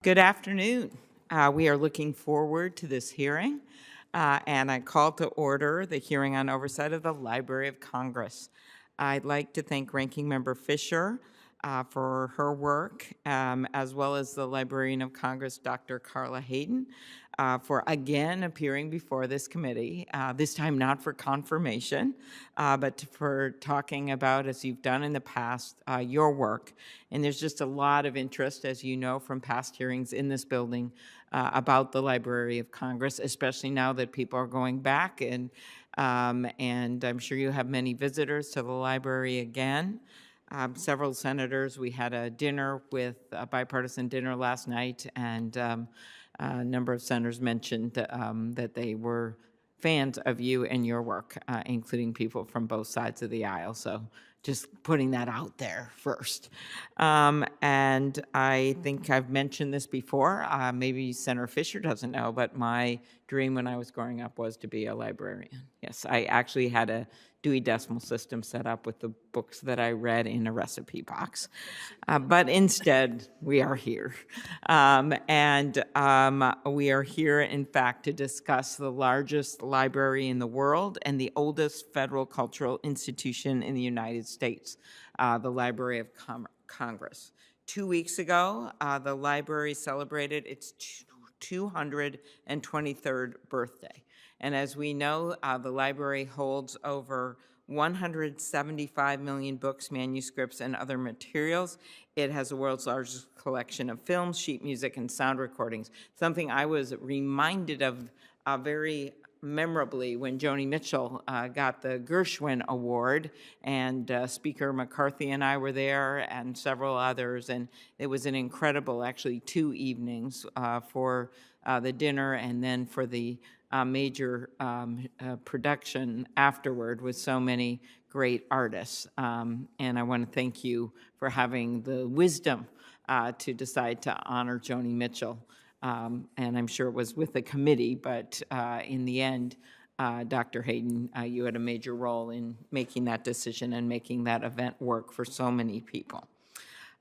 Good afternoon. We are looking forward to this hearing, and I call to order the hearing on oversight of the Library of Congress. I'd like to thank Ranking Member Fisher for her work, as well as the Librarian of Congress, Dr. Carla Hayden, for again appearing before this committee, this time not for confirmation, but for talking about, as you've done in the past, your work. And there's just a lot of interest, as you know, from past hearings in this building about the Library of Congress, especially now that people are going back, and I'm sure you have many visitors to the library again. Several senators, we had a dinner with a bipartisan dinner last night, and a number of senators mentioned that they were fans of you and your work, including people from both sides of the aisle. So just putting that out there first. And I think I've mentioned this before. Maybe Senator Fisher doesn't know, but my dream when I was growing up was to be a librarian. Yes, I actually had a Dewey Decimal System set up with the books that I read in a recipe box. But instead, we are here. We are here, in fact, to discuss the largest library in the world and the oldest federal cultural institution in the United States, the Library of Congress. 2 weeks ago, the library celebrated its 223rd birthday. And as we know, the library holds over 175 million books, manuscripts, and other materials. It has the world's largest collection of films, sheet music, and sound recordings, something I was reminded of very memorably when Joni Mitchell got the Gershwin Award, and Speaker McCarthy and I were there, and several others, and it was an incredible, actually 2 evenings for the dinner and then for the major production afterward with so many great artists. And I want to thank you for having the wisdom to decide to honor Joni Mitchell. And I'm sure it was with the committee, but in the end, Dr. Hayden, you had a major role in making that decision and making that event work for so many people.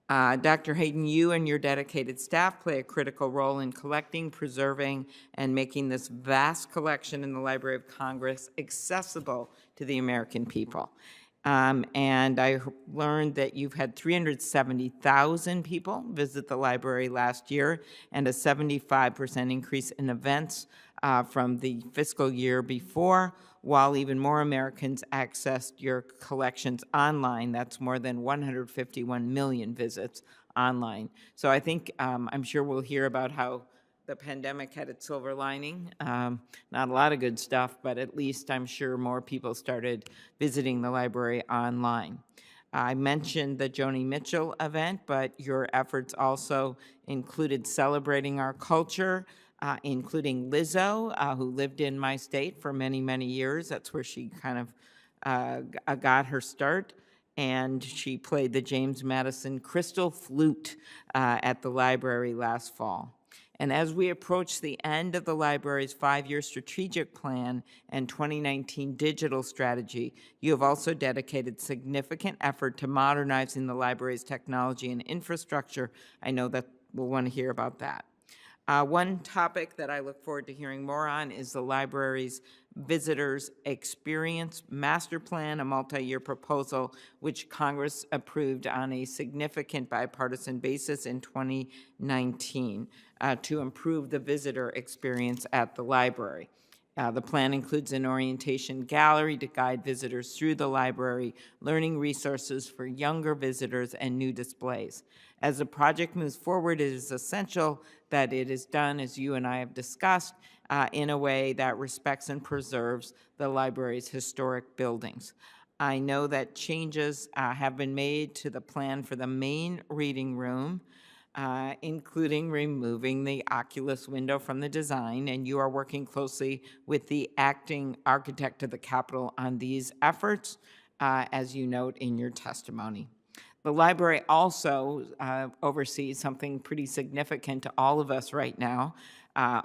Dr. Hayden, you and your dedicated staff play a critical role in collecting, preserving, and making this vast collection in the Library of Congress accessible to the American people. And I learned that you've had 370,000 people visit the library last year, and a 75% increase in events from the fiscal year before, while even more Americans accessed your collections online. That's more than 151 million visits online. So I think, I'm sure we'll hear about how the pandemic had its silver lining. Not a lot of good stuff, but at least I'm sure more people started visiting the library online. I mentioned the Joni Mitchell event, but your efforts also included celebrating our culture, including Lizzo, who lived in my state for many, many years. That's where she kind of got her start. And she played the James Madison crystal flute at the library last fall. And as we approach the end of the library's 5-year strategic plan and 2019 digital strategy, you have also dedicated significant effort to modernizing the library's technology and infrastructure. I know that we'll want to hear about that. One topic that I look forward to hearing more on is the library's Visitors Experience Master Plan, a multi-year proposal which Congress approved on a significant bipartisan basis in 2019 to improve the visitor experience at the library. The plan includes an orientation gallery to guide visitors through the library, learning resources for younger visitors, and new displays. As the project moves forward, it is essential that it is done, as you and I have discussed, in a way that respects and preserves the library's historic buildings. I know that changes have been made to the plan for the main reading room, including removing the Oculus window from the design, and you are working closely with the acting architect of the Capitol on these efforts, as you note in your testimony. The library also oversees something pretty significant to all of us right now,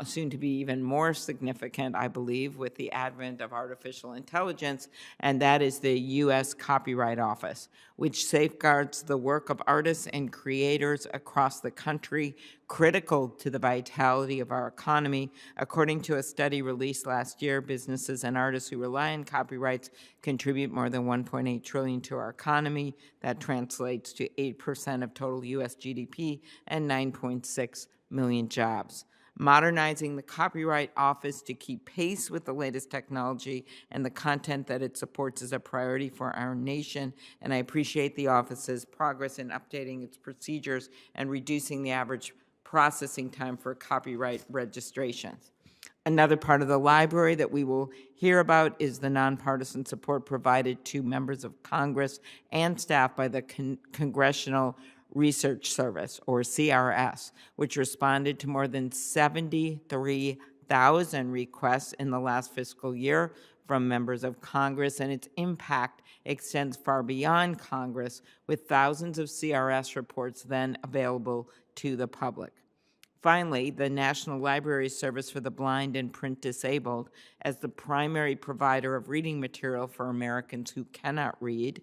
soon to be even more significant, I believe, with the advent of artificial intelligence, and that is the U.S. Copyright Office, which safeguards the work of artists and creators across the country, critical to the vitality of our economy. According to a study released last year, businesses and artists who rely on copyrights contribute more than $1.8 trillion to our economy. That translates to 8% of total U.S. GDP and 9.6 million jobs. Modernizing the Copyright Office to keep pace with the latest technology and the content that it supports is a priority for our nation, and I appreciate the office's progress in updating its procedures and reducing the average processing time for copyright registrations. Another part of the library that we will hear about is the nonpartisan support provided to members of Congress and staff by the Congressional Research Service, or CRS, which responded to more than 73,000 requests in the last fiscal year from members of Congress, and its impact extends far beyond Congress, with thousands of CRS reports then available to the public. Finally, the National Library Service for the Blind and Print Disabled, as the primary provider of reading material for Americans who cannot read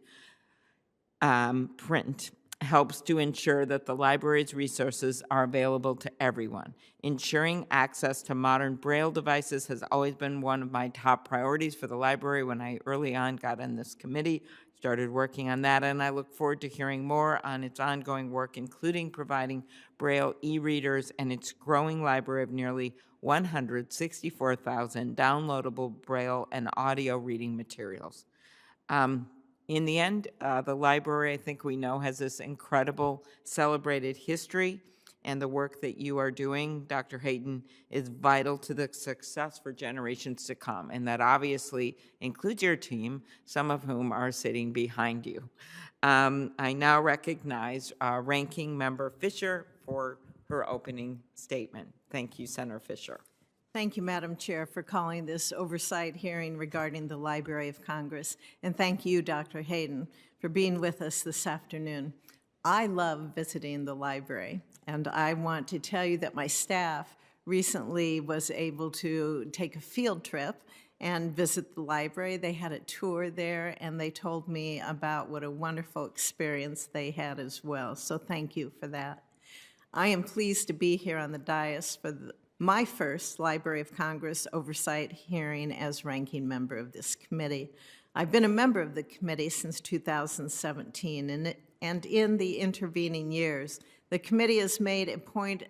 print, helps to ensure that the library's resources are available to everyone. Ensuring access to modern Braille devices has always been one of my top priorities for the library. When I early on got on this committee, started working on that, and I look forward to hearing more on its ongoing work, including providing Braille e-readers and its growing library of nearly 164,000 downloadable Braille and audio reading materials. In the end, the library, I think we know, has this incredible celebrated history, and the work that you are doing, Dr. Hayden, is vital to the success for generations to come, and that obviously includes your team, some of whom are sitting behind you. I now recognize Ranking Member Fisher for her opening statement. Thank you, Senator Fisher. Thank you, Madam Chair, for calling this oversight hearing regarding the Library of Congress. And thank you, Dr. Hayden, for being with us this afternoon. I love visiting the library, and I want to tell you that my staff recently was able to take a field trip and visit the library. They had a tour there, and they told me about what a wonderful experience they had as well. So thank you for that. I am pleased to be here on the dais for my first Library of Congress oversight hearing as ranking member of this committee. I've been a member of the committee since 2017, and in the intervening years, the committee has made a point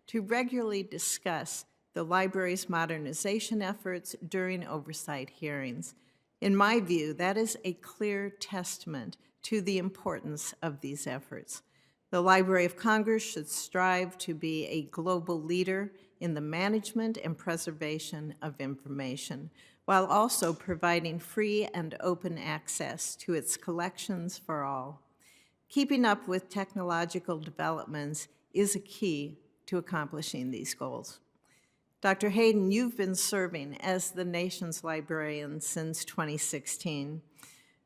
to regularly discuss the library's modernization efforts during oversight hearings. In my view, that is a clear testament to the importance of these efforts. The Library of Congress should strive to be a global leader in the management and preservation of information, while also providing free and open access to its collections for all. Keeping up with technological developments is a key to accomplishing these goals. Dr. Hayden, you've been serving as the nation's librarian since 2016.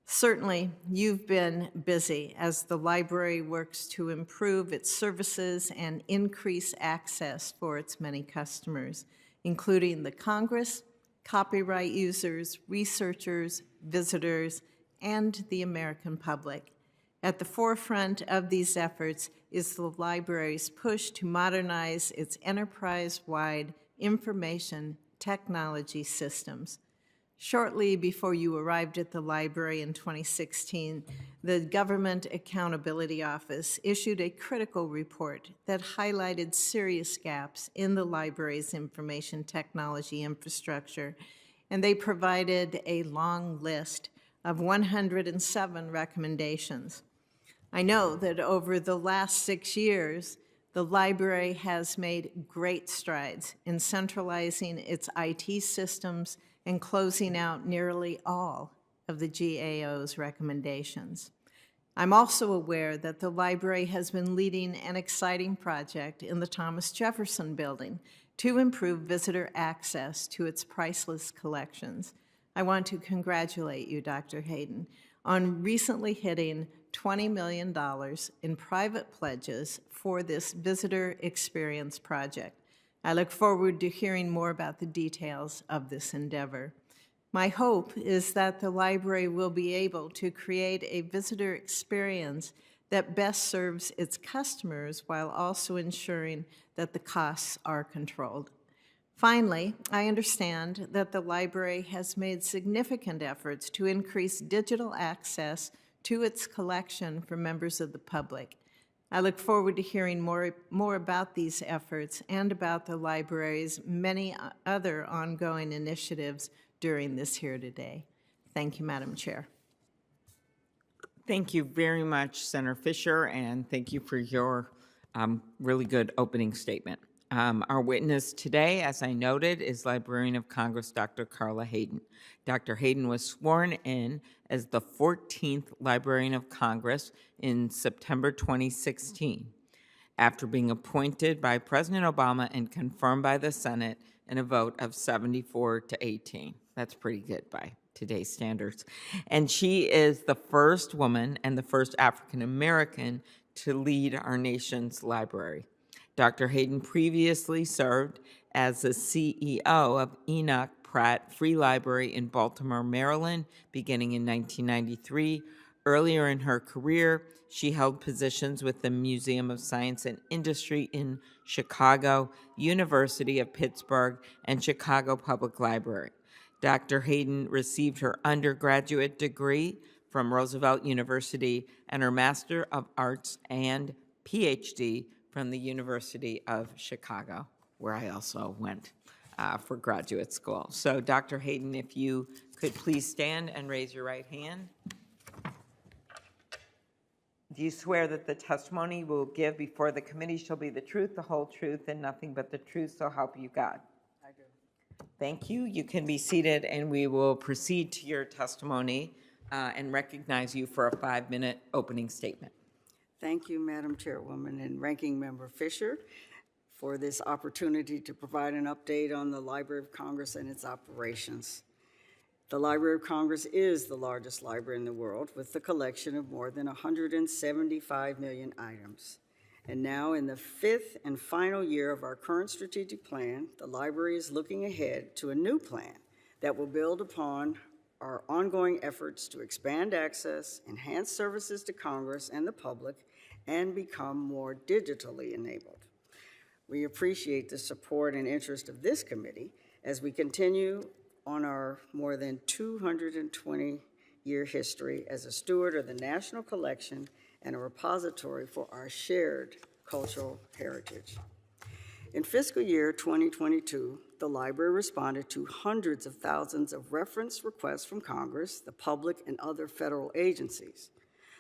Certainly, you've been busy as the library works to improve its services and increase access for its many customers, including the Congress, copyright users, researchers, visitors, and the American public. At the forefront of these efforts is the library's push to modernize its enterprise-wide information technology systems. Shortly before you arrived at the library in 2016, the Government Accountability Office issued a critical report that highlighted serious gaps in the library's information technology infrastructure, and they provided a long list of 107 recommendations. I know that over the last 6 years, the library has made great strides in centralizing its IT systems and closing out nearly all of the GAO's recommendations. I'm also aware that the library has been leading an exciting project in the Thomas Jefferson Building to improve visitor access to its priceless collections. I want to congratulate you, Dr. Hayden, on recently hitting $20 million in private pledges for this visitor experience project. I look forward to hearing more about the details of this endeavor. My hope is that the library will be able to create a visitor experience that best serves its customers while also ensuring that the costs are controlled. Finally, I understand that the library has made significant efforts to increase digital access to its collection for members of the public. I look forward to hearing more about these efforts and about the library's many other ongoing initiatives during this here today. Thank you, Madam Chair. Thank you very much, Senator Fisher, and thank you for your really good opening statement. Our witness today, as I noted, is Librarian of Congress, Dr. Carla Hayden. Dr. Hayden was sworn in as the 14th Librarian of Congress in September 2016, after being appointed by President Obama and confirmed by the Senate in a vote of 74-18. That's pretty good by today's standards. And she is the first woman and the first African American to lead our nation's library. Dr. Hayden previously served as the CEO of Enoch Pratt Free Library in Baltimore, Maryland, beginning in 1993. Earlier in her career, she held positions with the Museum of Science and Industry in Chicago, University of Pittsburgh, and Chicago Public Library. Dr. Hayden received her undergraduate degree from Roosevelt University and her Master of Arts and PhD from the University of Chicago, where I also went for graduate school. So Dr. Hayden, if you could please stand and raise your right hand. Do you swear that the testimony you will give before the committee shall be the truth, the whole truth, and nothing but the truth, so help you God? I do. Thank you. You can be seated, and we will proceed to your testimony and recognize you for a 5-minute opening statement. Thank you, Madam Chairwoman and Ranking Member Fisher, for this opportunity to provide an update on the Library of Congress and its operations. The Library of Congress is the largest library in the world, with a collection of more than 175 million items. And now, in the 5th and final year of our current strategic plan, the library is looking ahead to a new plan that will build upon our ongoing efforts to expand access, enhance services to Congress and the public, and become more digitally enabled. We appreciate the support and interest of this committee as we continue on our more than 220-year history as a steward of the National Collection and a repository for our shared cultural heritage. In fiscal year 2022, the library responded to hundreds of thousands of reference requests from Congress, the public, and other federal agencies.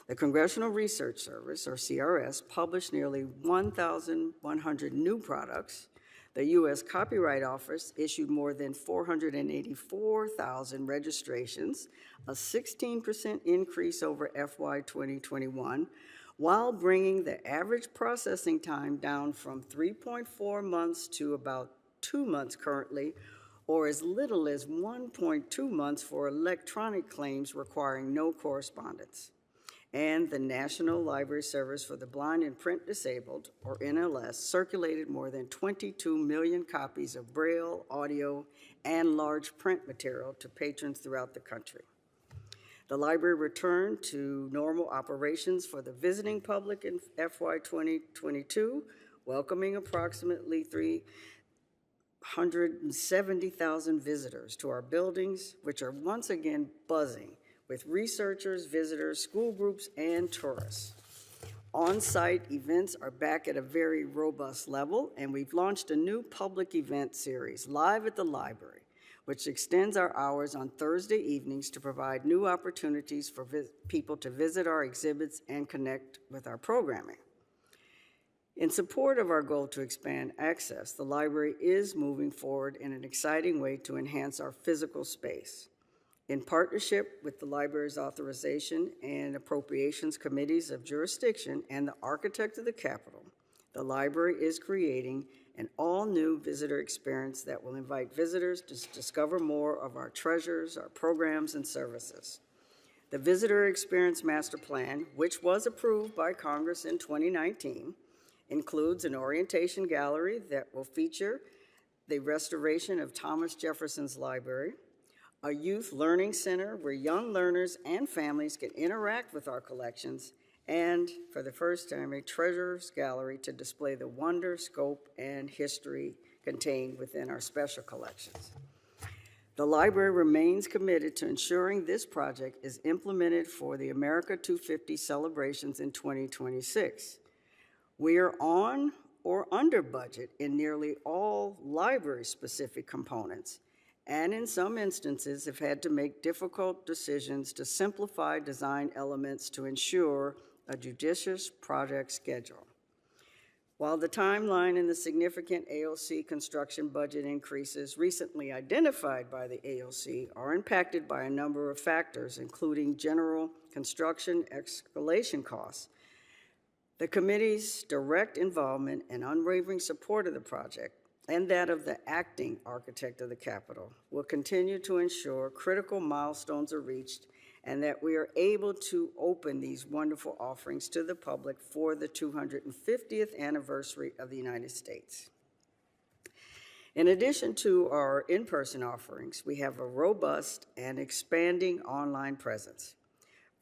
The Congressional Research Service, or CRS, published nearly 1,100 new products. The U.S. Copyright Office issued more than 484,000 registrations, a 16% increase over FY 2021, while bringing the average processing time down from 3.4 months to about 2 months currently, or as little as 1.2 months for electronic claims requiring no correspondence. And the National Library Service for the Blind and Print Disabled, or NLS, circulated more than 22 million copies of Braille, audio, and large print material to patrons throughout the country. The library returned to normal operations for the visiting public in FY 2022, welcoming approximately 370,000 visitors to our buildings, which are once again buzzing with researchers, visitors, school groups, and tourists. On-site events are back at a very robust level, and we've launched a new public event series, Live at the Library, which extends our hours on Thursday evenings to provide new opportunities for people to visit our exhibits and connect with our programming. In support of our goal to expand access, the library is moving forward in an exciting way to enhance our physical space. In partnership with the library's authorization and appropriations committees of jurisdiction and the architect of the Capitol, the library is creating an all-new visitor experience that will invite visitors to discover more of our treasures, our programs, and services. The Visitor Experience Master Plan, which was approved by Congress in 2019, includes an orientation gallery that will feature the restoration of Thomas Jefferson's library, a youth learning center where young learners and families can interact with our collections, and for the first time, a treasures gallery to display the wonder, scope, and history contained within our special collections. The library remains committed to ensuring this project is implemented for the America 250 celebrations in 2026. We are on or under budget in nearly all library-specific components, and in some instances have had to make difficult decisions to simplify design elements to ensure a judicious project schedule. While the timeline and the significant AOC construction budget increases recently identified by the AOC are impacted by a number of factors, including general construction escalation costs, the committee's direct involvement and unwavering support of the project, and that of the acting architect of the Capitol, will continue to ensure critical milestones are reached and that we are able to open these wonderful offerings to the public for the 250th anniversary of the United States. In addition to our in-person offerings, we have a robust and expanding online presence.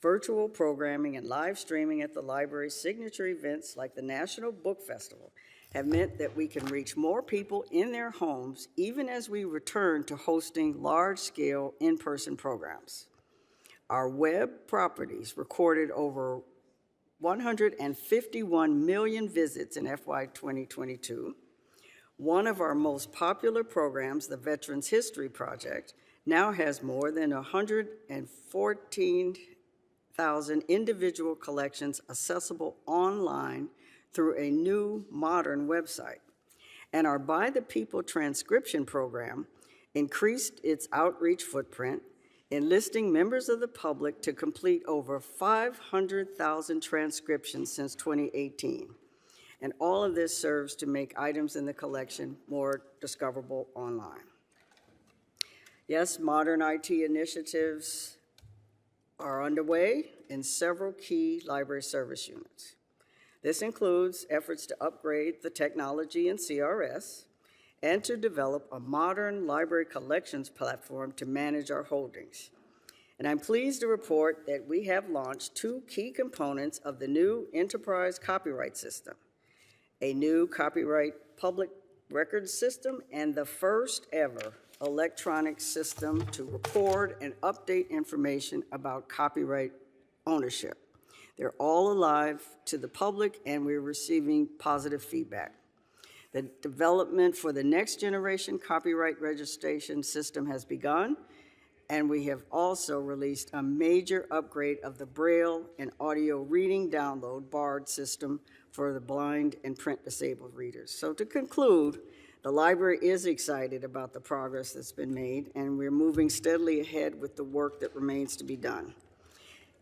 Virtual programming and live streaming at the library's signature events like the National Book Festival have meant that we can reach more people in their homes even as we return to hosting large-scale in-person programs. Our web properties recorded over 151 million visits in FY 2022. One of our most popular programs, the Veterans History Project, now has more than 114,000 individual collections accessible online through a new modern website. And our By the People transcription program increased its outreach footprint, enlisting members of the public to complete over 500,000 transcriptions since 2018. And all of this serves to make items in the collection more discoverable online. Yes, modern IT initiatives are underway in several key library service units. This includes efforts to upgrade the technology in CRS and to develop a modern library collections platform to manage our holdings. And I'm pleased to report that we have launched two key components of the new enterprise copyright system, a new copyright public records system and the first ever electronic system to record and update information about copyright ownership. They're all alive to the public and we're receiving positive feedback. The development for the next generation copyright registration system has begun, and we have also released a major upgrade of the Braille and audio reading download BARD system for the blind and print disabled readers. So to conclude, the library is excited about the progress that's been made, and we're moving steadily ahead with the work that remains to be done.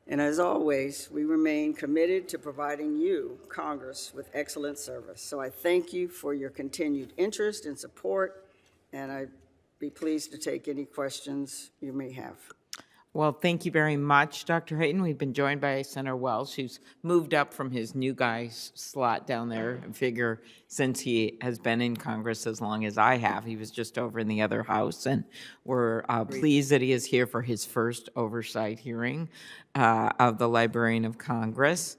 And as always, we remain committed to providing you, Congress, with excellent service. So I thank you for your continued interest and support, and I'd be pleased to take any questions you may have. Well, thank you very much, Dr. Hayden. We've been joined by Senator Welch, who's moved up from his new guy's slot down there. I figure since he has been in Congress as long as I have, he was just over in the other house, and we're pleased that he is here for his first oversight hearing of the Librarian of Congress.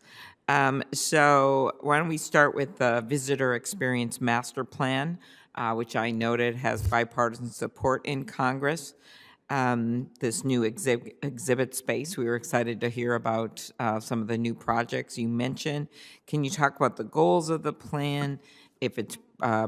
So why don't we start with the Visitor Experience Master Plan, which I noted has bipartisan support in Congress. This new exhibit space. We were excited to hear about some of the new projects you mentioned. Can you talk about the goals of the plan, if it's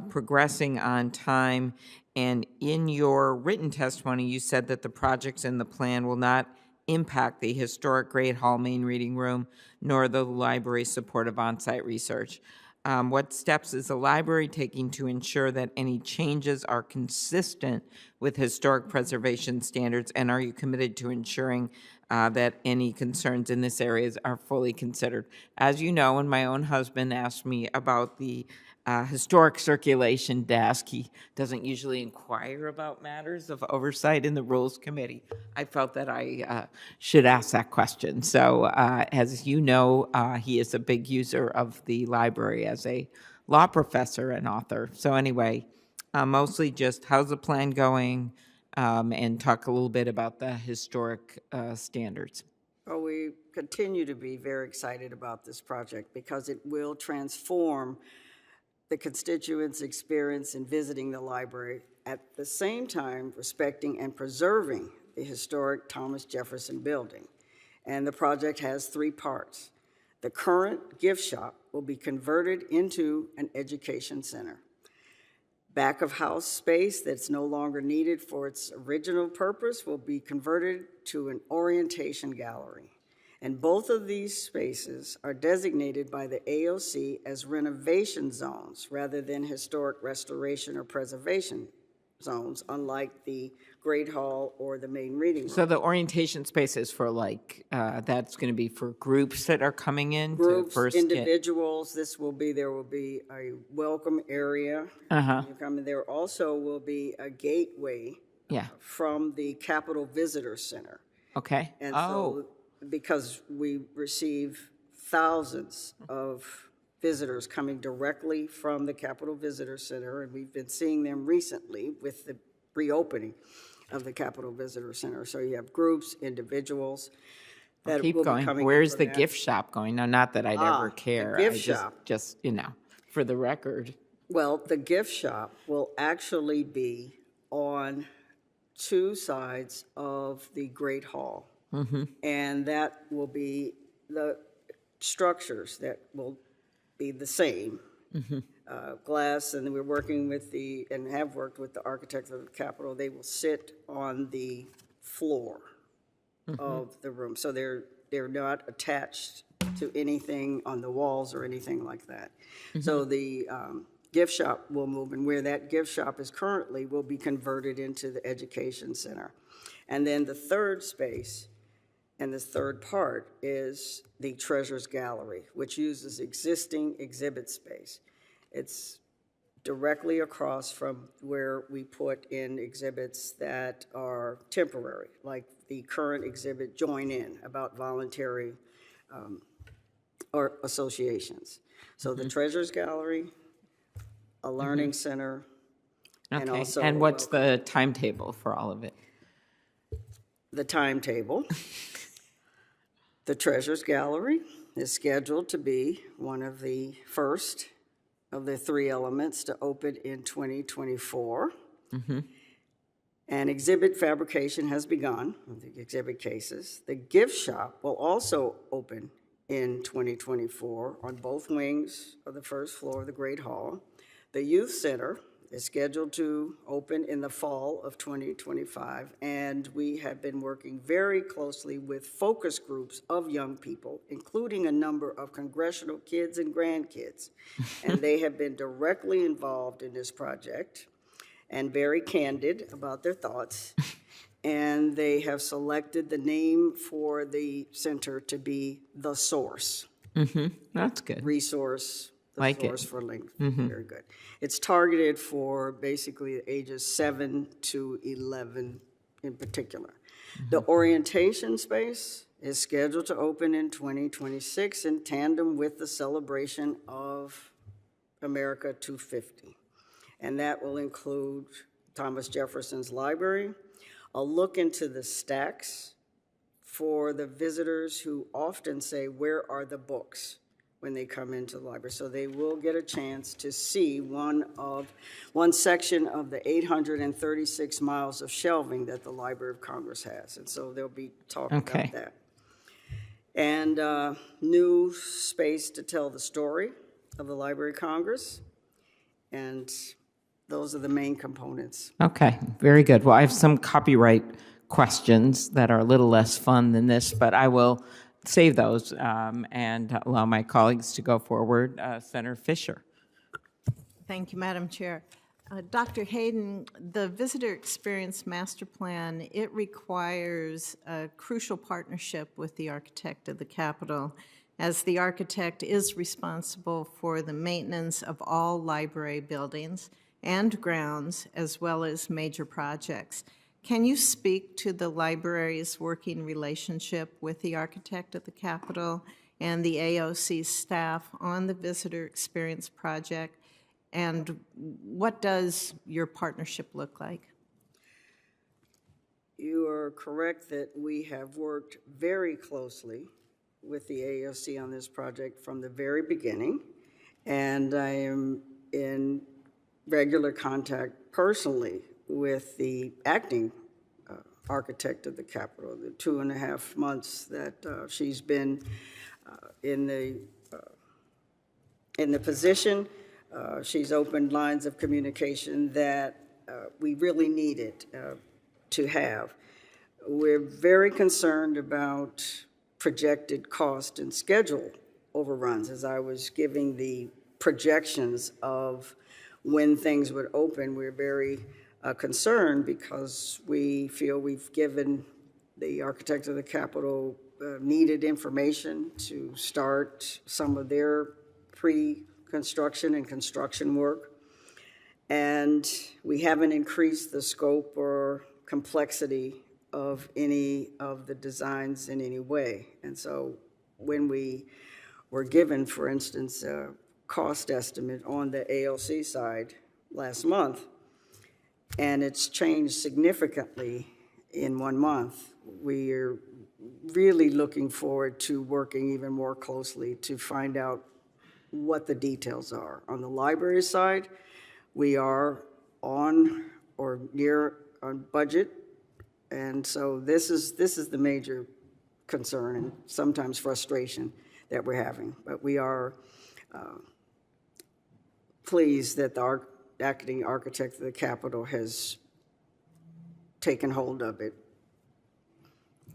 progressing on time? And in your written testimony, you said that the projects in the plan will not impact the historic Great Hall main reading room, nor the library's support of on-site research. What steps is the library taking to ensure that any changes are consistent with historic preservation standards, and are you committed to ensuring that any concerns in this area are fully considered? As you know, and my own husband asked me about the historic circulation desk. He doesn't usually inquire about matters of oversight in the Rules Committee. I felt that I should ask that question. So as you know, he is a big user of the library as a law professor and author. So anyway, mostly just how's the plan going, and talk a little bit about the historic standards. Well, we continue to be very excited about this project because it will transform the constituents' experience in visiting the library, at the same time respecting and preserving the historic Thomas Jefferson building. And the project has 3 parts. The current gift shop will be converted into an education center. Back of house space that's no longer needed for its original purpose will be converted to an orientation gallery. And both of these spaces are designated by the AOC as renovation zones rather than historic restoration or preservation zones, unlike the Great Hall or the main reading room. So the orientation space is for that's going to be for groups that are coming in? Groups, to first individuals, there will be a welcome area. You come in. There also will be a gateway from the Capitol Visitor Center. Okay. And so, because we receive thousands of visitors coming directly from the Capitol Visitor Center, and we've been seeing them recently with the reopening of the Capitol Visitor Center. So you have groups, individuals that Keep will going. be coming. Where's in the for that. gift shop going? No, not that I'd ever care. The gift shop. Just, for the record. Well, the gift shop will actually be on 2 sides of the Great Hall. And that will be the structures that will be the same. Glass, and we're working with and have worked with the architect of the Capitol. They will sit on the floor of the room. So they're not attached to anything on the walls or anything like that. So the gift shop will move, and where that gift shop is currently will be converted into the education center. And then the third space and this third part is the Treasures Gallery, which uses existing exhibit space. It's directly across from where we put in exhibits that are temporary, like the current exhibit Join In, about voluntary or associations. So the Treasures Gallery, a learning center, and Okay. also And what's the timetable for all of it? the timetable. The Treasures Gallery is scheduled to be one of the first of the 3 elements to open in 2024. And exhibit fabrication has begun with the exhibit cases. The gift shop will also open in 2024 on both wings of the first floor of the Great Hall. The Youth Center is scheduled to open in the fall of 2025, and we have been working very closely with focus groups of young people, including a number of congressional kids and grandkids, and they have been directly involved in this project and very candid about their thoughts, and they have selected the name for the center to be The Source. That's good. Resource, the Like it. source for length. Very good. It's targeted for basically ages 7 to 11 in particular. The orientation space is scheduled to open in 2026 in tandem with the celebration of America 250. And that will include Thomas Jefferson's library, a look into the stacks for the visitors who often say, "Where are the books?" when they come into the library. So they will get a chance to see one section of the 836 miles of shelving that the Library of Congress has. And so they'll be talking about that. And new space to tell the story of the Library of Congress. And those are the main components. Okay, very good. Well, I have some copyright questions that are a little less fun than this, but I will save those and allow my colleagues to go forward. Senator Fisher. Thank you, Madam Chair. Dr. Hayden, the Visitor Experience Master Plan, it requires a crucial partnership with the architect of the Capitol as the architect is responsible for the maintenance of all library buildings and grounds, as well as major projects. Can you speak to the library's working relationship with the architect at the Capitol and the AOC staff on the visitor experience project? And what does your partnership look like? You are correct that we have worked very closely with the AOC on this project from the very beginning, and I am in regular contact personally with the acting architect of the Capitol. The 2.5 months that she's been in the position, she's opened lines of communication that we really needed to have. We're very concerned about projected cost and schedule overruns. As I was giving the projections of when things would open, we're very concerned because we feel we've given the architect of the Capitol needed information to start some of their pre-construction and construction work. And we haven't increased the scope or complexity of any of the designs in any way. And so when we were given, for instance, a cost estimate on the ALC side last month, and it's changed significantly in 1 month, we are really looking forward to working even more closely to find out what the details are. On the library side, we are on or near on budget, and so this is the major concern and sometimes frustration that we're having. But we are pleased that the acting architect of the Capitol has taken hold of it.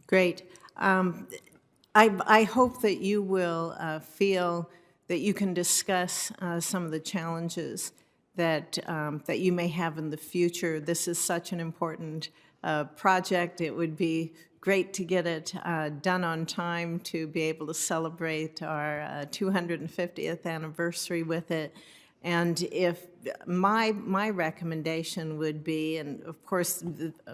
Great. I hope that you will feel that you can discuss some of the challenges that you may have in the future. This is such an important project. It would be great to get it done on time to be able to celebrate our 250th anniversary with it. And if my recommendation would be, and of course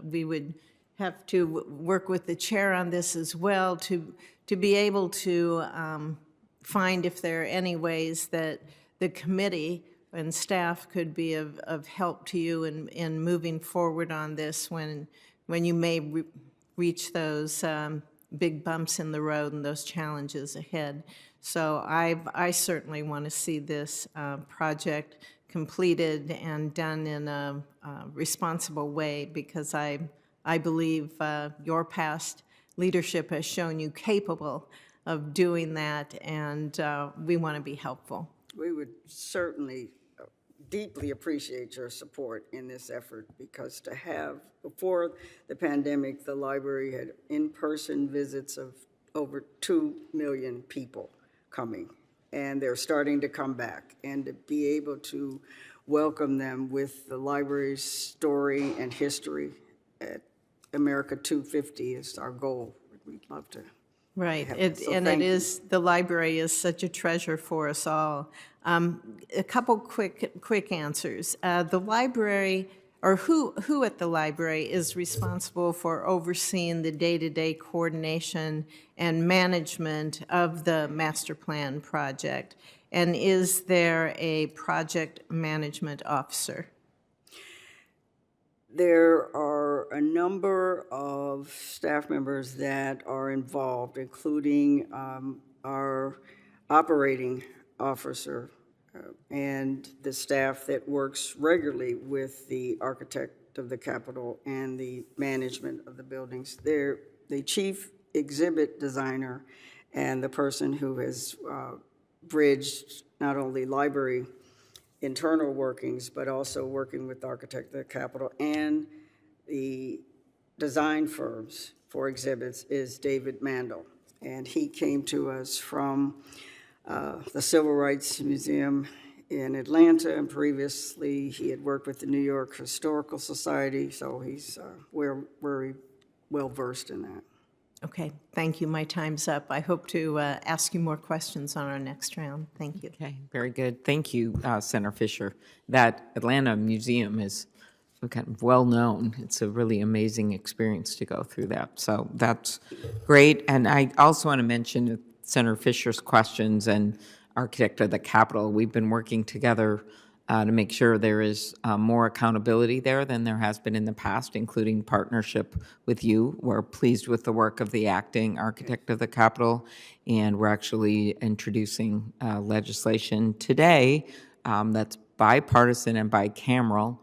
we would have to work with the chair on this as well, to be able to find if there are any ways that the committee and staff could be of help to you in moving forward on this when you may reach those big bumps in the road and those challenges ahead. So I certainly want to see this project completed and done in a responsible way, because I believe your past leadership has shown you capable of doing that, and we want to be helpful. We would certainly deeply appreciate your support in this effort, because to have, before the pandemic, the library had in-person visits of over 2 million people coming, and they're starting to come back, and to be able to welcome them with the library's story and history at America 250 is our goal. We'd love to. Right, the library is such a treasure for us all. A couple quick answers. The library, or who at the library is responsible for overseeing the day-to-day coordination and management of the master plan project? And is there a project management officer? There are a number of staff members that are involved, including our operating officer and the staff that works regularly with the architect of the Capitol and the management of the buildings. They're the chief exhibit designer and the person who has bridged not only library internal workings, but also working with the architect of the Capitol and the design firms for exhibits is David Mandel. And he came to us from the Civil Rights Museum in Atlanta, and previously he had worked with the New York Historical Society, so he's very well versed in that. Okay, thank you. My time's up. I hope to ask you more questions on our next round. Thank you. Okay, very good. Thank you, Senator Fisher. That Atlanta Museum is kind of well-known. It's a really amazing experience to go through that. So that's great. And I also want to mention Senator Fisher's questions and Architect of the Capitol. We've been working together to make sure there is more accountability there than there has been in the past, including partnership with you. We're pleased with the work of the acting architect of the Capitol, and we're actually introducing legislation today that's bipartisan and bicameral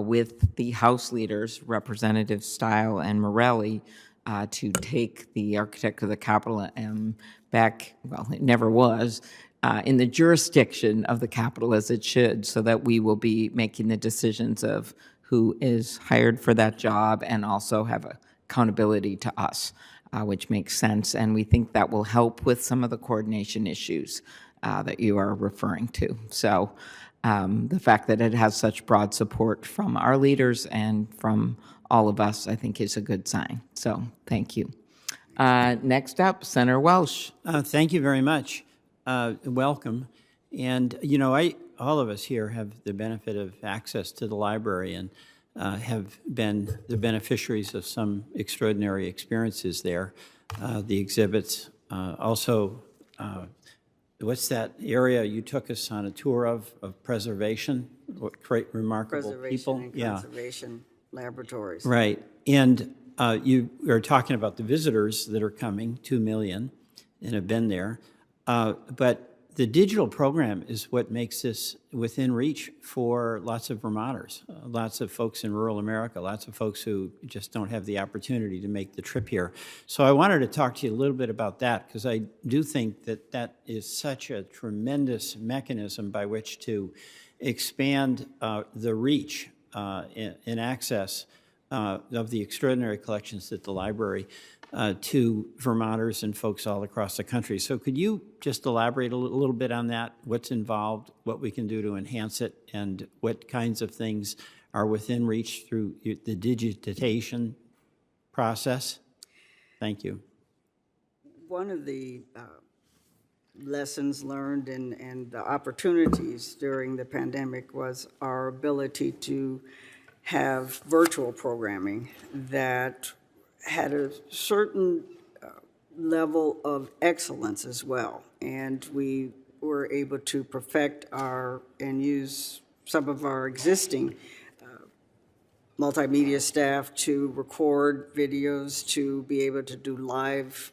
with the House leaders, Representatives Stile and Morelli, to take the architect of the Capitol back, well, it never was, in the jurisdiction of the Capitol as it should, so that we will be making the decisions of who is hired for that job and also have accountability to us, which makes sense. And we think that will help with some of the coordination issues that you are referring to. So the fact that it has such broad support from our leaders and from all of us, I think, is a good sign. So thank you. Next up, Senator Welsh. Thank you very much. Welcome. And, you know, all of us here have the benefit of access to the library and have been the beneficiaries of some extraordinary experiences there. The exhibits, also, what's that area you took us on a tour of preservation? What great, remarkable people. Preservation and Conservation Laboratories. Right. And you are talking about the visitors that are coming, 2 million, and have been there. But the digital program is what makes this within reach for lots of Vermonters, lots of folks in rural America, lots of folks who just don't have the opportunity to make the trip here. So I wanted to talk to you a little bit about that, because I do think that that is such a tremendous mechanism by which to expand the reach and access of the extraordinary collections at the library to Vermonters and folks all across the country. So could you just elaborate a little bit on that, what's involved, what we can do to enhance it, and what kinds of things are within reach through the digitization process? Thank you. One of the lessons learned and the opportunities during the pandemic was our ability to have virtual programming that had a certain level of excellence as well. And we were able to perfect and use some of our existing multimedia staff to record videos, to be able to do live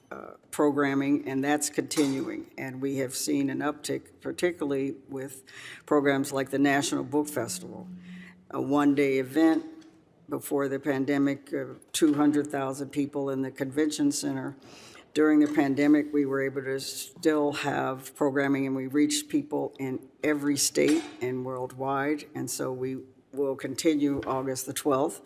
programming, and that's continuing. And we have seen an uptick, particularly with programs like the National Book Festival, a one-day event. Before the pandemic, 200,000 people in the convention center. During the pandemic, we were able to still have programming, and we reached people in every state and worldwide. And so we will continue August the 12th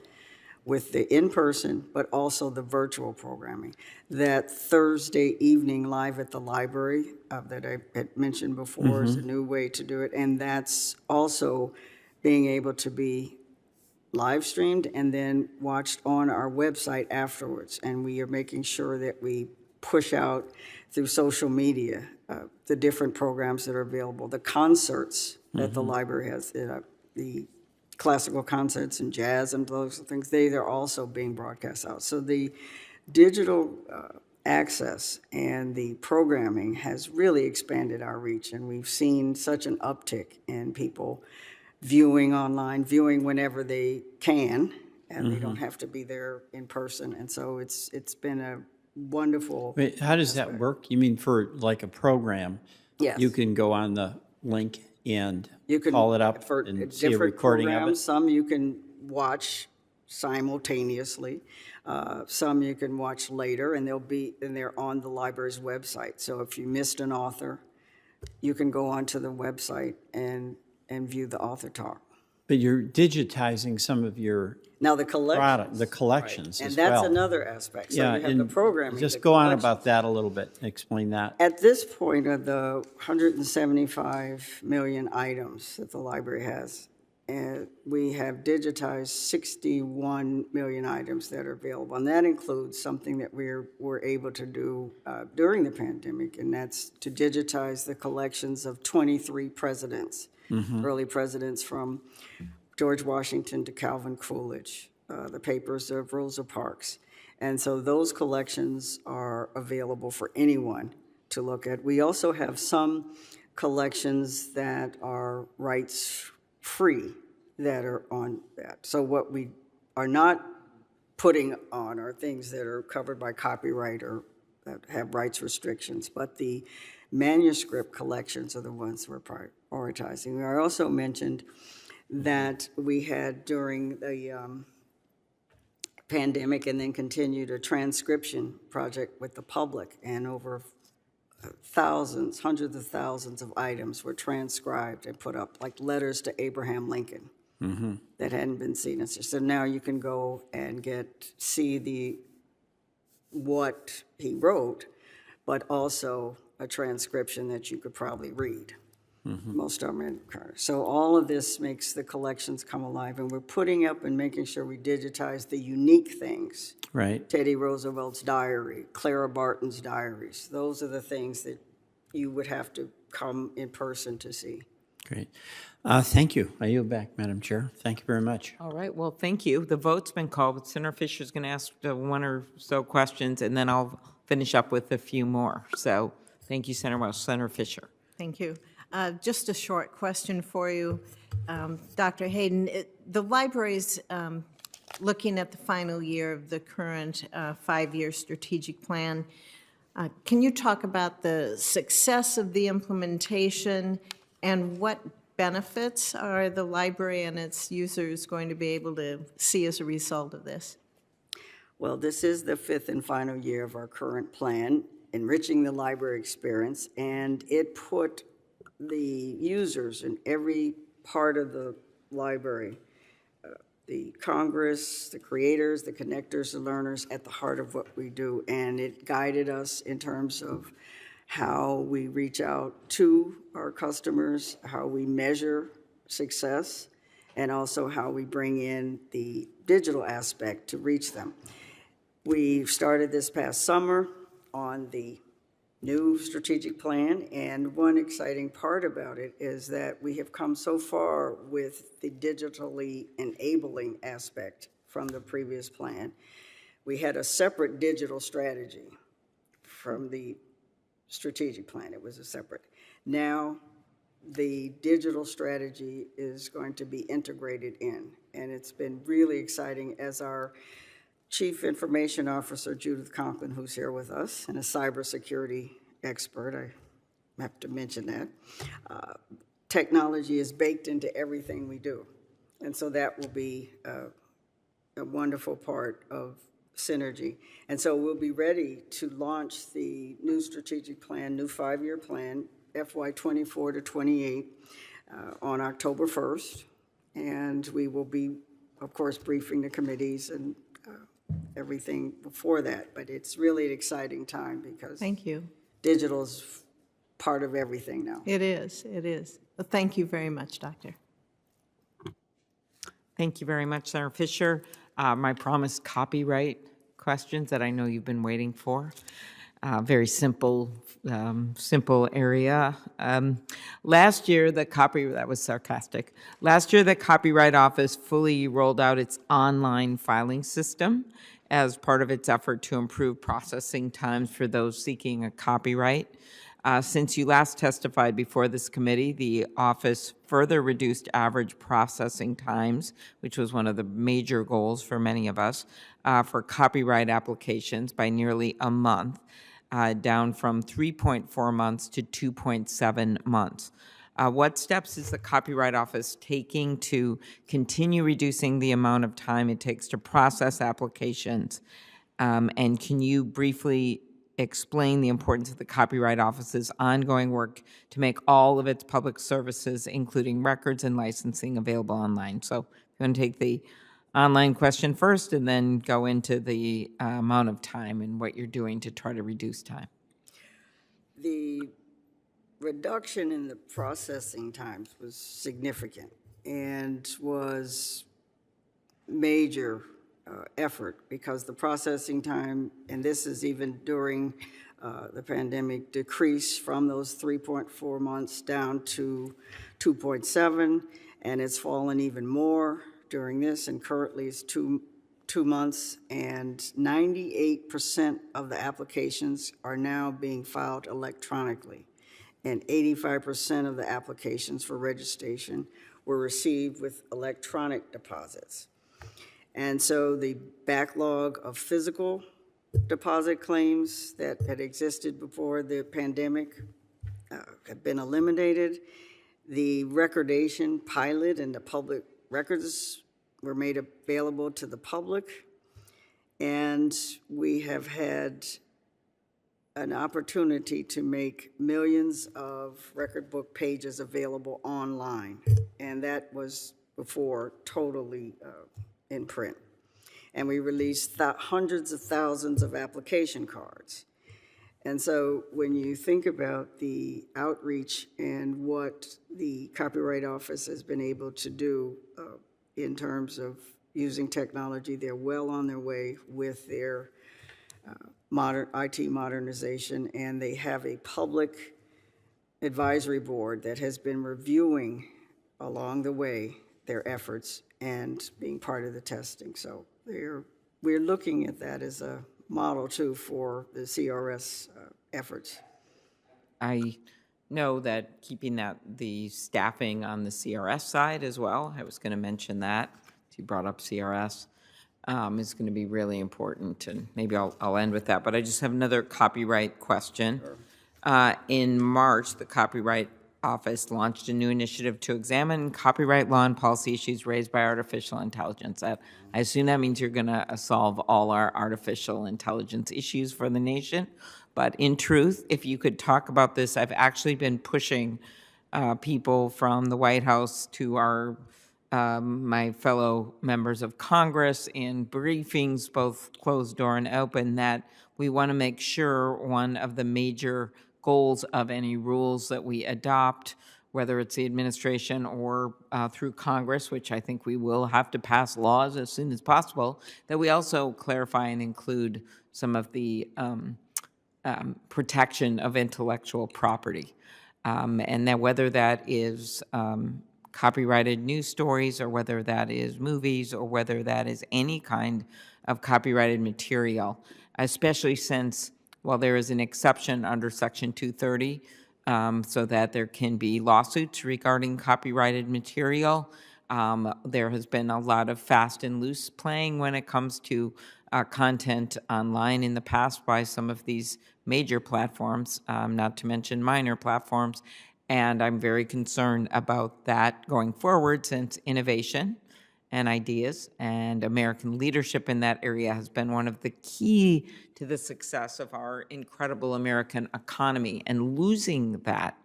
with the in-person, but also the virtual programming. That Thursday evening live at the library that I had mentioned before is a new way to do it. And that's also being able to be live streamed and then watched on our website afterwards. And we are making sure that we push out through social media the different programs that are available. The concerts that the library has, the classical concerts and jazz and those things, they're also being broadcast out. So the digital access and the programming has really expanded our reach, and we've seen such an uptick in people viewing online, viewing whenever they can, and they don't have to be there in person. And so it's been a wonderful. Wait, how does that work? You mean for like a program? Yes. You can go on the link and You can, call it up for and see a different recording of it? programs, some you can watch simultaneously. Some you can watch later, and they're on the library's website. So if you missed an author, you can go onto the website and view the author talk. But you're digitizing some of your Now the collections. the collections And as that's well. another aspect. So you have the and programming. just the go on collections. about that a little bit, explain that. At this point of the 175 million items that the library has, and we have digitized 61 million items that are available. And that includes something that we're able to do during the pandemic, and that's to digitize the collections of 23 presidents, early presidents from George Washington to Calvin Coolidge, the papers of Rosa Parks. And so those collections are available for anyone to look at. We also have some collections that are rights-free that are on that. So what we are not putting on are things that are covered by copyright or that have rights restrictions, but the manuscript collections are the ones we're prioritizing. I also mentioned that we had during the pandemic and then continued a transcription project with the public, and over thousands, hundreds of thousands of items were transcribed and put up, like letters to Abraham Lincoln that hadn't been seen. So now you can go and see what he wrote, but also a transcription that you could probably read. Most of them are in Carter. So all of this makes the collections come alive, and we're putting up and making sure we digitize the unique things. Right. Teddy Roosevelt's diary, Clara Barton's diaries. Those are the things that you would have to come in person to see. Great. Thank you. I yield back, Madam Chair. Thank you very much. All right, well, thank you. The vote's been called, but Senator Fisher's going to ask one or so questions, and then I'll finish up with a few more. So thank you, Senator Welch. Senator Fisher. Thank you. Just a short question for you, Dr. Hayden. The library's looking at the final year of the current five-year strategic plan. Can you talk about the success of the implementation and what benefits are the library and its users going to be able to see as a result of this? Well, this is the fifth and final year of our current plan, Enriching the Library Experience, and it put the users in every part of the library, the Congress, the creators, the connectors, the learners, at the heart of what we do. And it guided us in terms of how we reach out to our customers, how we measure success, and also how we bring in the digital aspect to reach them. We started this past summer on the new strategic plan, and one exciting part about it is that we have come so far with the digitally enabling aspect from the previous plan. We had a separate digital strategy from the strategic plan. It was a separate. Now the digital strategy is going to be integrated in, and it's been really exciting as our Chief Information Officer, Judith Conklin, who's here with us, and a cybersecurity expert, I have to mention that. Technology is baked into everything we do. And so that will be a wonderful part of synergy. And so we'll be ready to launch the new strategic plan, new five-year plan, FY 24 to 28, on October 1st. And we will be, of course, briefing the committees and everything before that. But it's really an exciting time because Thank you. digital is part of everything now. It is, it is. Well, thank you very much, Doctor. Thank you very much, Senator Fisher. My promised copyright questions that I know you've been waiting for. Very simple area. Last year, that was sarcastic. Last year, the Copyright Office fully rolled out its online filing system as part of its effort to improve processing times for those seeking a copyright. Since you last testified before this committee, the office further reduced average processing times, which was one of the major goals for many of us, for copyright applications by nearly a month, down from 3.4 months to 2.7 months. What steps is the Copyright Office taking to continue reducing the amount of time it takes to process applications? And can you briefly explain the importance of the Copyright Office's ongoing work to make all of its public services, including records and licensing, available online? So I'm going to take the online question first and then go into the amount of time and what you're doing to try to reduce time. The reduction in the processing times was significant, and was major effort because the processing time, and this is even during the pandemic, decreased from those 3.4 months down to 2.7, and it's fallen even more during this, and currently it's two months, and 98% of the applications are now being filed electronically, and 85% of the applications for registration were received with electronic deposits. And so the backlog of physical deposit claims that had existed before the pandemic have been eliminated. The recordation pilot and the public records were made available to the public. And we have had an opportunity to make millions of record book pages available online. And that was before totally in print. And we released hundreds of thousands of application cards. And so when you think about the outreach and what the Copyright Office has been able to do in terms of using technology, they're well on their way with their modern IT modernization, and they have a public advisory board that has been reviewing along the way their efforts and being part of the testing. So we're looking at that as a model too for the CRS efforts. I know that keeping the staffing on the CRS side as well, I was going to mention that. You brought up CRS, is going to be really important, and maybe I'll end with that. But I just have another copyright question. Sure. In March, the Copyright Office launched a new initiative to examine copyright law and policy issues raised by artificial intelligence. I assume that means you're going to solve all our artificial intelligence issues for the nation. But in truth, if you could talk about this, I've actually been pushing people from the White House to our my fellow members of Congress in briefings, both closed door and open, that we want to make sure one of the major goals of any rules that we adopt, whether it's the administration or through Congress, which I think we will have to pass laws as soon as possible, that we also clarify and include some of the protection of intellectual property. And that whether that is copyrighted news stories, or whether that is movies, or whether that is any kind of copyrighted material, especially since, while there is an exception under Section 230, so that there can be lawsuits regarding copyrighted material, there has been a lot of fast and loose playing when it comes to content online in the past by some of these major platforms, not to mention minor platforms. And I'm very concerned about that going forward, since innovation and ideas and American leadership in that area has been one of the key to the success of our incredible American economy. And losing that,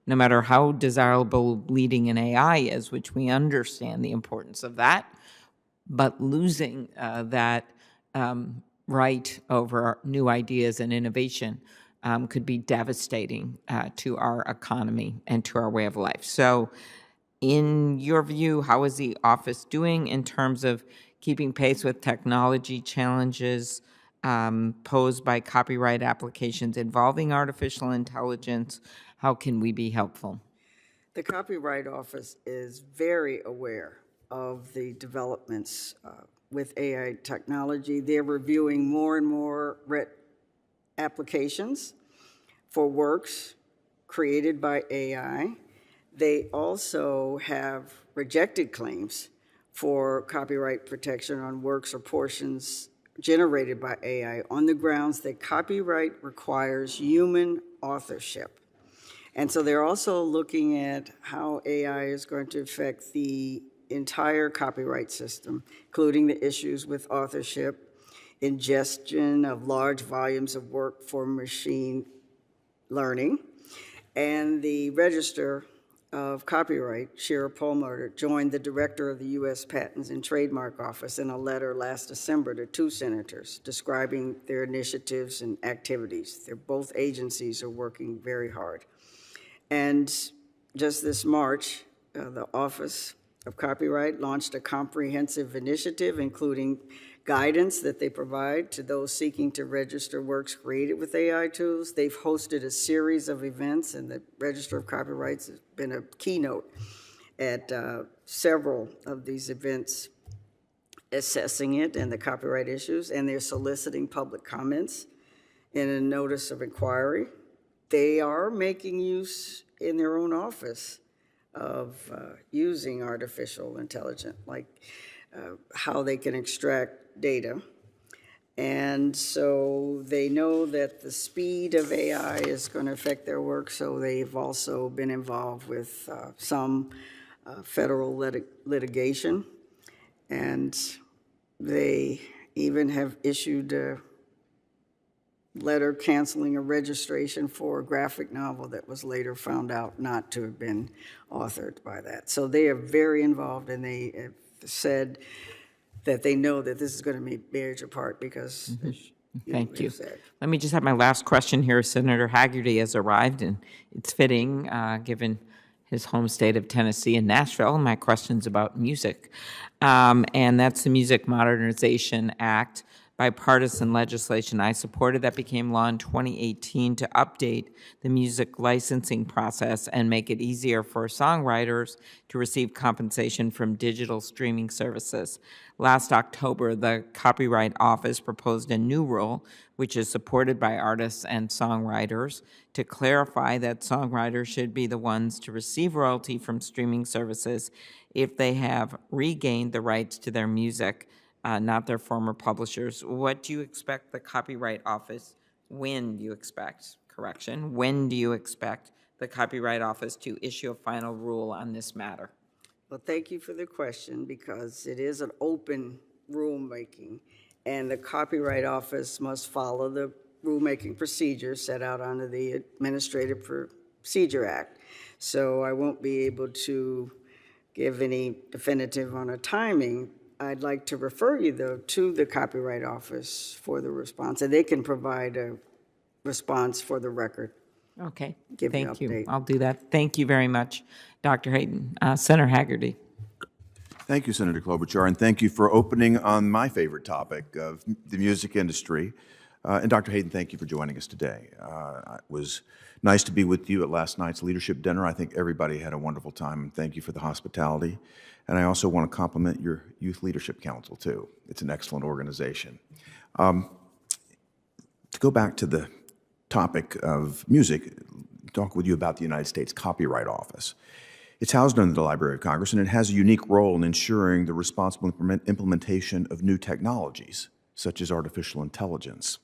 no matter how desirable leading in AI is, which we understand the importance of that, but losing that right over new ideas and innovation could be devastating to our economy and to our way of life. So in your view, how is the office doing in terms of keeping pace with technology challenges posed by copyright applications involving artificial intelligence? How can we be helpful? The Copyright Office is very aware of the developments with AI technology. They're reviewing more and more applications for works created by AI. They also have rejected claims for copyright protection on works or portions generated by AI on the grounds that copyright requires human authorship. And so they're also looking at how AI is going to affect the entire copyright system, including the issues with authorship, ingestion of large volumes of work for machine learning. And the Register of Copyright, Shira Perlmutter, joined the director of the U.S. Patents and Trademark Office in a letter last December to 2 senators describing their initiatives and activities. Both agencies are working very hard. And just this March, the office of Copyright launched a comprehensive initiative, including guidance that they provide to those seeking to register works created with AI tools. They've hosted a series of events, and the Register of Copyrights has been a keynote at several of these events, assessing it and the copyright issues, and they're soliciting public comments in a notice of inquiry. They are making use in their own office of using artificial intelligence, like how they can extract data. And so they know that the speed of AI is going to affect their work, so they've also been involved with some federal litigation. And they even have issued a letter canceling a registration for a graphic novel that was later found out not to have been authored by that. So they are very involved, and they have said that they know that this is going to be a major part because, as Thank you. said. Let me just have my last question here. Senator Haggerty has arrived, and it's fitting, given his home state of Tennessee and Nashville. My question's about music, and that's the Music Modernization Act, bipartisan legislation I supported that became law in 2018 to update the music licensing process and make it easier for songwriters to receive compensation from digital streaming services. Last October, the Copyright Office proposed a new rule, which is supported by artists and songwriters, to clarify that songwriters should be the ones to receive royalty from streaming services if they have regained the rights to their music, not their former publishers. What do you expect the Copyright Office, when do you expect the Copyright Office to issue a final rule on this matter? Well, thank you for the question, because it is an open rulemaking, and the Copyright Office must follow the rulemaking procedures set out under the Administrative Procedure Act. So I won't be able to give any definitive on a timing. I'd like to refer you, though, to the Copyright Office for the response, and they can provide a response for the record. Okay, Give you an thank you. update. I'll do that. Thank you very much, Dr. Hayden. Senator Haggerty. Thank you, Senator Klobuchar, and thank you for opening on my favorite topic of the music industry. And Dr. Hayden, thank you for joining us today. It was nice to be with you at last night's leadership dinner. I think everybody had a wonderful time, and thank you for the hospitality. And I also want to compliment your Youth Leadership Council, too. It's an excellent organization. To go back to the topic of music, talk with you about the United States Copyright Office. It's housed under the Library of Congress, and it has a unique role in ensuring the responsible implementation of new technologies, such as artificial intelligence.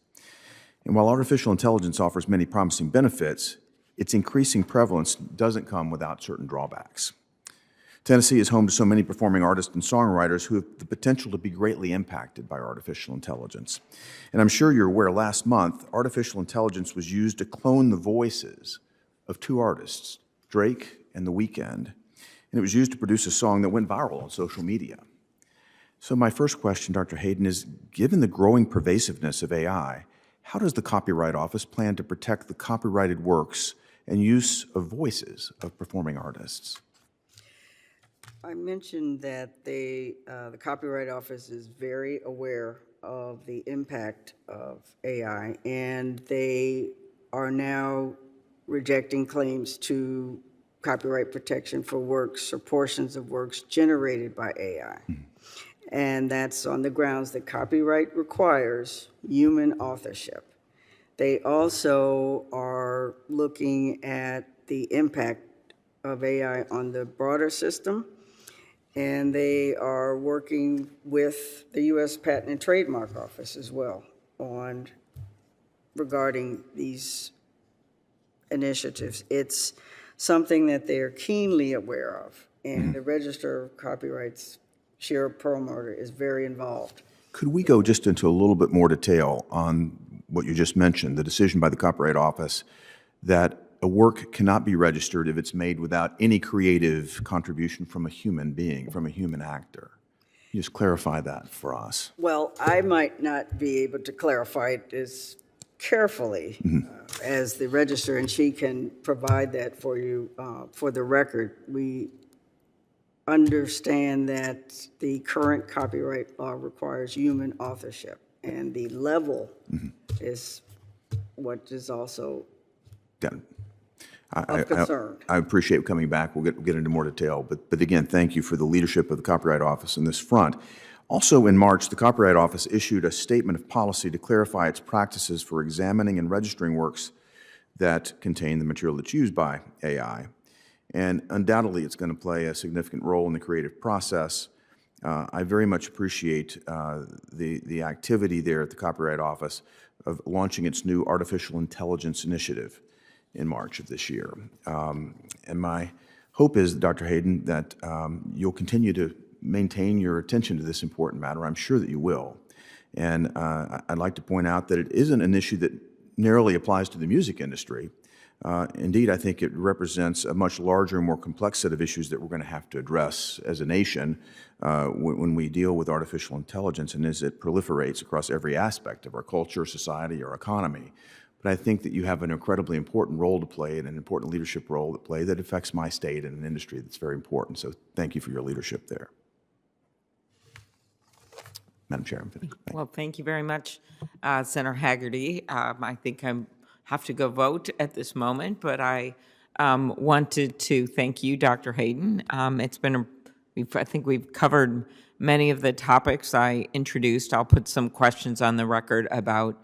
And while artificial intelligence offers many promising benefits, its increasing prevalence doesn't come without certain drawbacks. Tennessee is home to so many performing artists and songwriters who have the potential to be greatly impacted by artificial intelligence. And I'm sure you're aware last month, artificial intelligence was used to clone the voices of two artists, Drake and The Weeknd, and it was used to produce a song that went viral on social media. So my first question, Dr. Hayden, is given the growing pervasiveness of AI, how does the Copyright Office plan to protect the copyrighted works and use of voices of performing artists? I mentioned that the Copyright Office is very aware of the impact of AI, and they are now rejecting claims to copyright protection for works or portions of works generated by AI. And that's on the grounds that copyright requires human authorship. They also are looking at the impact of AI on the broader system, and they are working with the U.S. Patent and Trademark Office as well on regarding these initiatives. It's something that they are keenly aware of, and the Register of Copyright's Shira Perlmutter is very involved. Could we go just into a little bit more detail on what you just mentioned, the decision by the Copyright Office that a work cannot be registered if it's made without any creative contribution from a human being, from a human actor? Can you just clarify that for us? Well, I might not be able to clarify it as carefully as the Register, and she can provide that for you for the record. We understand that the current copyright law requires human authorship, and the level is what is also Got it. of concern. I appreciate coming back. We'll get into more detail. But again, thank you for the leadership of the Copyright Office in this front. Also in March, the Copyright Office issued a statement of policy to clarify its practices for examining and registering works that contain the material that's used by AI. And undoubtedly, it's going to play a significant role in the creative process. I very much appreciate the activity there at the Copyright Office of launching its new artificial intelligence initiative in March of this year. And my hope is, Dr. Hayden, that you'll continue to maintain your attention to this important matter. I'm sure that you will. And I'd like to point out that it isn't an issue that narrowly applies to the music industry. Indeed, I think it represents a much larger and more complex set of issues that we're going to have to address as a nation when we deal with artificial intelligence and as it proliferates across every aspect of our culture, society, our economy. But I think that you have an incredibly important role to play and an important leadership role to play that affects my state and an industry that's very important. So thank you for your leadership there. Madam Chair, I'm finished. Well, thank you very much, Senator Haggerty. I think I have to go vote at this moment, but I wanted to thank you, Dr. Hayden. It's been, I think we've covered many of the topics I introduced. I'll put some questions on the record about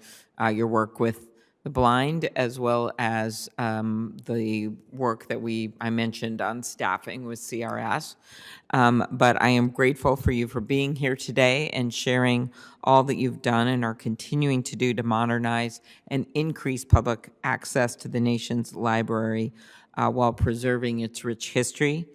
your work with the blind, as well as the work that I mentioned on staffing with CRS. But I am grateful for you for being here today and sharing all that you've done and are continuing to do to modernize and increase public access to the nation's library while preserving its rich history.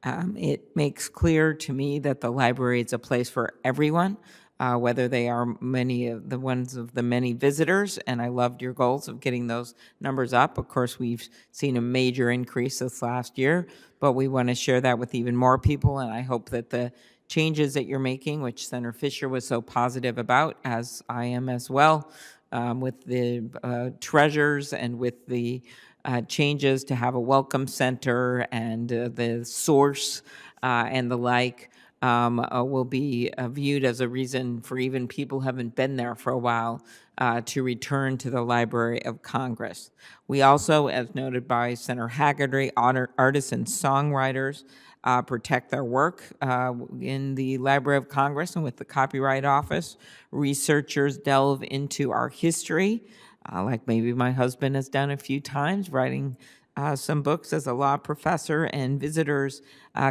It makes clear to me that the library is a place for everyone, whether they are many of the ones of the many visitors, and I loved your goals of getting those numbers up. Of course, we've seen a major increase this last year, but we want to share that with even more people, and I hope that the changes that you're making, which Senator Fisher was so positive about, as I am as well, with the treasures and with the changes to have a welcome center and the source and the like, will be viewed as a reason for even people who haven't been there for a while to return to the Library of Congress. We also, as noted by Senator Haggerty, artists and songwriters protect their work in the Library of Congress and with the Copyright Office. Researchers delve into our history, like maybe my husband has done a few times, writing some books as a law professor, and visitors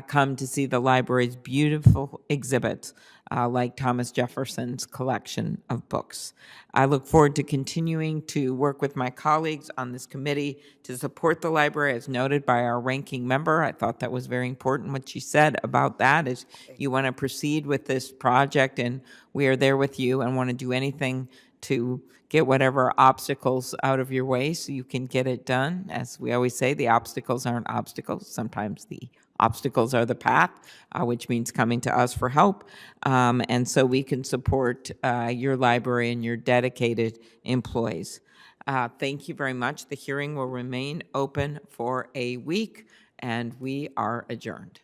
come to see the library's beautiful exhibits, like Thomas Jefferson's collection of books. I look forward to continuing to work with my colleagues on this committee to support the library, as noted by our ranking member. I thought that was very important. What she said about that is you want to proceed with this project, and we are there with you and want to do anything to get whatever obstacles out of your way so you can get it done. As we always say, the obstacles aren't obstacles. Sometimes the obstacles are the path, which means coming to us for help. And so we can support your library and your dedicated employees. Thank you very much. The hearing will remain open for a week, and we are adjourned.